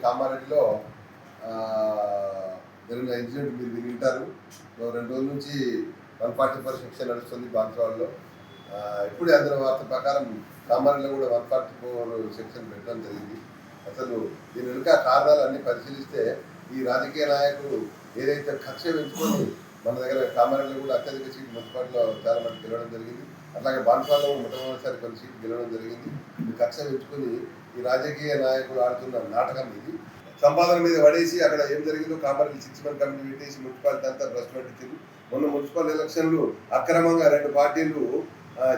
కామారెడ్డిలో జరిగిన ఇన్సిడెంట్ మీరు వింటారు. 2 రోజుల నుంచి 144 సెక్షన్ నడుస్తుంది బాన్స్వాడలో. ఇప్పుడే అందిన వార్త ప్రకారం కామారెడ్డిలో కూడా 144 సెక్షన్ పెట్టడం జరిగింది. అసలు దీని వెనుక కారణాలు అన్ని పరిశీలిస్తే ఈ రాజకీయ నాయకులు ఏదైతే కక్ష పెంచుకొని మన దగ్గర కామారెడ్డిలో కూడా అత్యధిక సీట్లు మున్సిపాలిటీలో చాలా మంది గెలవడం జరిగింది. అట్లాగే బాన్స్వాడలో మొట్టమొదటిసారి కొన్ని సీట్లు గెలవడం జరిగింది. ఈ కక్ష పెంచుకొని ఈ రాజకీయ నాయకులు ఆడుతున్న నాటకం ఇది. సంపాదన మీద పడేసి అక్కడ ఏం జరిగిందో కామారెడ్డి 6 మంత్ కమిటీ పెట్టేసి మున్సిపాలిటీ అంతా భ్రష్టు పట్టించింది. మొన్న మున్సిపల్ ఎలక్షన్లు అక్రమంగా 2 పార్టీలు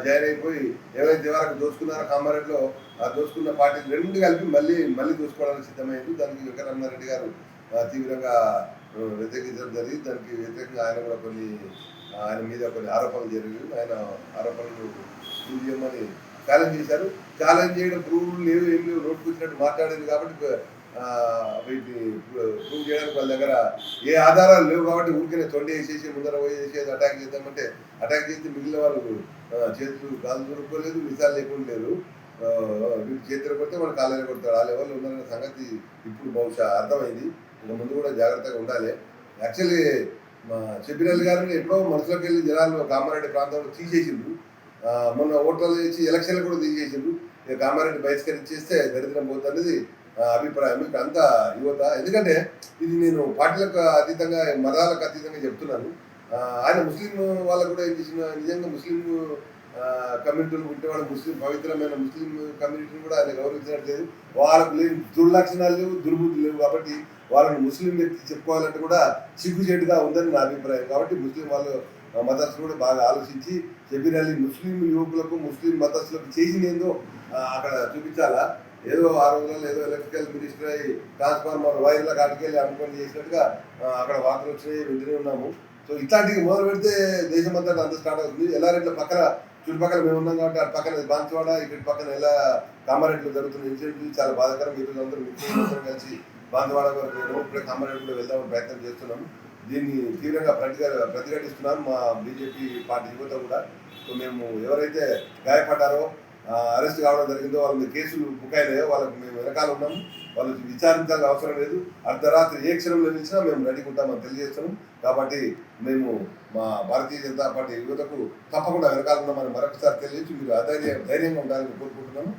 జాయిన్ అయిపోయి ఎవరైతే వరకు దోచుకున్నారో కామారెడ్డిలో ఆ దోచుకున్న పార్టీలు 2 కలిపి మళ్ళీ దోచుకోవడానికి సిద్ధమైంది. దానికి వెంకటరమణారెడ్డి గారు తీవ్రంగా వ్యతిరేకించడం జరిగింది. దానికి వ్యతిరేకంగా ఆయన మీద కొన్ని ఆరోపణలు జరిగాయి. ఆయన ఆరోపణలు ప్రూవ్ చేయమని ఛాలెంజ్ చేశారు. ఛాలెంజ్ చేయడం ప్రూవ్లు లేవు, ఏం లేవు, నోటుకు వచ్చినట్టు మాట్లాడేది కాబట్టి వీటిని ప్రూవ్ చేయడానికి వాళ్ళ దగ్గర ఏ ఆధారాలు లేవు కాబట్టి ఊరికే తొండి వేసేసి ముందర పోయి చేసేది అటాక్ చేద్దామంటే అటాక్ చేస్తే మిగిలిన వాళ్ళు చేతులు కాళ్ళు దొరుకోలేదు, మిసాలు లేకుండా లేరు. వీటి చేతులు కొడితే మన కాళ్ళని కొడతాడు. ఆ లెవెల్లో ఉన్నారనే సంగతి ఇప్పుడు బహుశా అర్థమైంది. ఇంకా ముందు కూడా జాగ్రత్తగా ఉండాలి. యాక్చువల్లీ మా షబ్బీర్ గారిని ఎప్పుడో మనసులోకి వెళ్ళి జనాలు కామారెడ్డి ప్రాంతంలో తీసేసిండ్రు. మొన్న ఓట్లలో చేసి ఎలక్షన్లు కూడా తీసేసిండ్రు. ఇక కామారెడ్డి బహిష్కరించేస్తే దరిద్రం పోతుంది అభిప్రాయం మీకు అంతా యువత. ఎందుకంటే ఇది నేను పార్టీలకు అతీతంగా మతాలకు అతీతంగా చెప్తున్నాను. ఆయన ముస్లిం వాళ్ళకు కూడా ఏం చేసిన నిజంగా ముస్లిం కమ్యూనిటీలు పుట్టేవాళ్ళు పవిత్రమైన ముస్లిం కమ్యూనిటీని కూడా ఆయన గౌరవించినట్లేదు. వాళ్ళకు లేని దుర్లక్షణాలు లేవు, దుర్బుద్ధులు లేవు. కాబట్టి వాళ్ళని ముస్లిం వ్యక్తి చెప్పుకోవాలంటే కూడా సిగ్గుచేటుగా ఉందని నా అభిప్రాయం. కాబట్టి ముస్లిం వాళ్ళు మదర్స్ కూడా బాగా ఆలోచించి షబ్బీర్ అలీ ముస్లిం యువకులకు ముస్లిం మదర్స్లకు చేసినేందో అక్కడ చూపించాలా. ఏదో ఆ రోజుల్లో ఏదో ఎలక్ట్రికల్ మినిస్టర్ అయ్యి ట్రాన్స్ఫార్మర్ వైర్ల కాటికెళ్ళి అనుకొని చేసినట్టుగా అక్కడ వార్తలు వచ్చినాయి, వింటూనే ఉన్నాము. సో ఇట్లాంటివి మొదలు పెడితే దేశం అంతా అంత స్టార్ట్ అవుతుంది. ఎల్లారెడ్ల పక్కన చుట్టుపక్కల మేము ఉన్నాం కాబట్టి అటు పక్కన బాన్స్వాడ, ఇక్కడ పక్కన ఎలా కామారెడ్డిలో జరుగుతున్న ఇన్సిడెంట్ చాలా బాధాకరం. ఈరోజు అందరూ మిత్రులందరూ కలిసి బాన్స్వాడ వరకు నేను ఇప్పుడే కామారెడ్డి కూడా వెళ్దామని ప్రయత్నం చేస్తున్నాము. దీన్ని తీవ్రంగా ప్రతిఘటిస్తున్నాం మా బీజేపీ పార్టీ యువత కూడా. సో మేము ఎవరైతే గాయపడ్డారో అరెస్ట్ కావడం జరిగిందో వాళ్ళ మీద కేసులు బుక్ అయినాయో వాళ్ళకి మేము వెనకాల ఉన్నాము. వాళ్ళు విచారించాల్సిన అవసరం లేదు. అర్ధరాత్రి ఏ క్షణంలో నిలిచినా మేము రెడీగా ఉంటామని తెలియజేస్తున్నాం. కాబట్టి మేము మా భారతీయ జనతా పార్టీ యువతకు తప్పకుండా వెనకాల ఉన్నామని మరొకసారి తెలియజేసి మీరు ధైర్యంగా ఉండాలని కోరుకుంటున్నాము.